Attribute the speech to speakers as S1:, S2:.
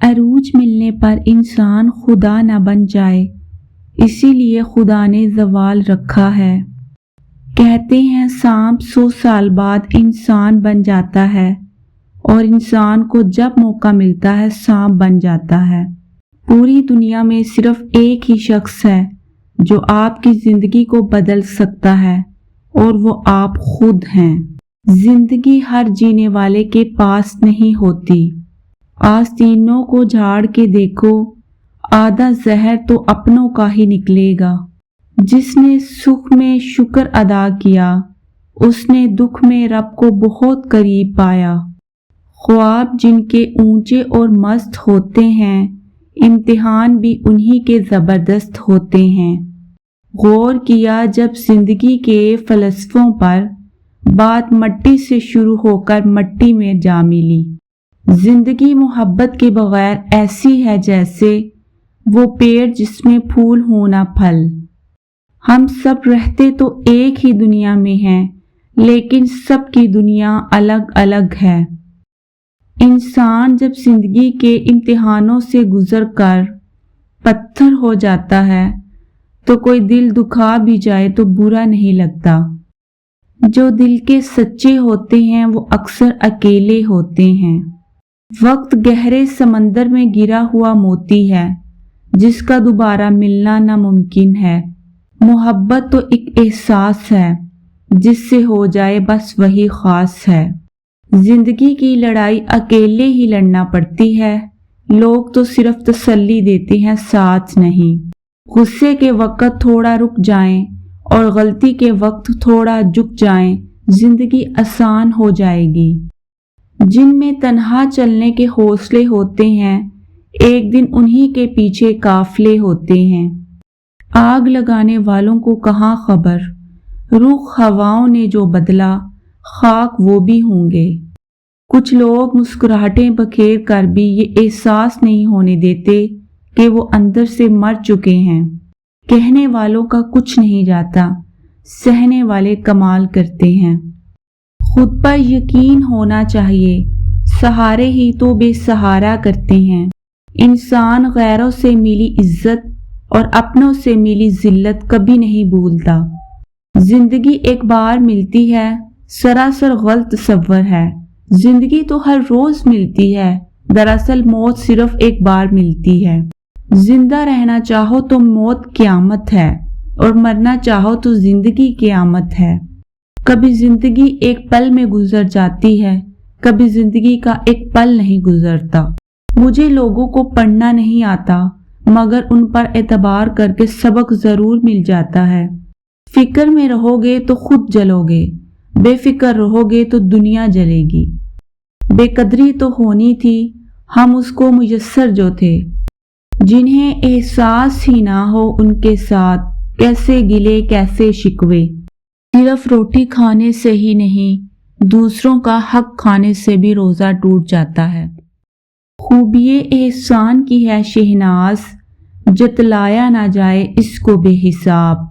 S1: अरूज मिलने पर इंसान खुदा न बन जाए, इसीलिए खुदा ने ज़वाल रखा है। कहते हैं सांप 100 साल बाद इंसान बन जाता है और इंसान को जब मौका मिलता है सांप बन जाता है। पूरी दुनिया में सिर्फ एक ही शख्स है जो आपकी जिंदगी को बदल सकता है और वो आप खुद हैं। जिंदगी हर जीने वाले के पास नहीं होती। आस्तीनों को झाड़ के देखो, आधा जहर तो अपनों का ही निकलेगा। जिसने सुख में शुक्र अदा किया, उसने दुख में रब को बहुत करीब पाया। ख्वाब जिनके ऊंचे और मस्त होते हैं, इम्तिहान भी उन्हीं के ज़बरदस्त होते हैं। गौर किया जब जिंदगी के फलसफों पर, बात मट्टी से शुरू होकर मट्टी में जा मिली। जिंदगी मोहब्बत के बगैर ऐसी है जैसे वो पेड़ जिसमें फूल हो ना फल। हम सब रहते तो एक ही दुनिया में हैं, लेकिन सबकी दुनिया अलग अलग है। इंसान जब जिंदगी के इम्तिहानों से गुजरकर पत्थर हो जाता है तो कोई दिल दुखा भी जाए तो बुरा नहीं लगता। जो दिल के सच्चे होते हैं वो अक्सर अकेले होते हैं। वक्त गहरे समंदर में गिरा हुआ मोती है जिसका दोबारा मिलना नामुमकिन है। मोहब्बत तो एक एहसास है जिससे हो जाए बस वही खास है। जिंदगी की लड़ाई अकेले ही लड़ना पड़ती है। लोग तो सिर्फ तसल्ली देते हैं, साथ नहीं। गुस्से के वक्त थोड़ा रुक जाएं और गलती के वक्त थोड़ा झुक जाएं, जिंदगी आसान हो जाएगी। जिनमें तन्हा चलने के हौसले होते हैं, एक दिन उन्हीं के पीछे काफिले होते हैं। आग लगाने वालों को कहाँ खबर, रुख हवाओं ने जो बदला, खाक वो भी होंगे। कुछ लोग मुस्कुराहटें बखेर कर भी ये एहसास नहीं होने देते कि वो अंदर से मर चुके हैं। कहने वालों का कुछ नहीं जाता, सहने वाले कमाल करते हैं। खुद पर यकीन होना चाहिए, सहारे ही तो बेसहारा करते हैं। इंसान गैरों से मिली इज्जत और अपनों से मिली जिल्लत कभी नहीं भूलता। जिंदगी एक बार मिलती है, सरासर गलत तसव्वुर है। जिंदगी तो हर रोज मिलती है, दरअसल मौत सिर्फ एक बार मिलती है। जिंदा रहना चाहो तो मौत क़यामत है और मरना चाहो तो जिंदगी क़यामत है। कभी जिंदगी एक पल में गुजर जाती है, कभी जिंदगी का एक पल नहीं गुजरता। मुझे लोगों को पढ़ना नहीं आता, मगर उन पर एतबार करके सबक जरूर मिल जाता है। फिक्र में रहोगे तो खुद जलोगे, बेफिक्र रहोगे तो दुनिया जलेगी। बेकदरी तो होनी थी, हम उसको मुयस्सर जो थे। जिन्हें एहसास ही ना हो उनके साथ कैसे गिले कैसे शिकवे। सिर्फ रोटी खाने से ही नहीं, दूसरों का हक खाने से भी रोजा टूट जाता है। खूबिये एहसान की है शहनाज, जतलाया ना जाए इसको बेहिसाब।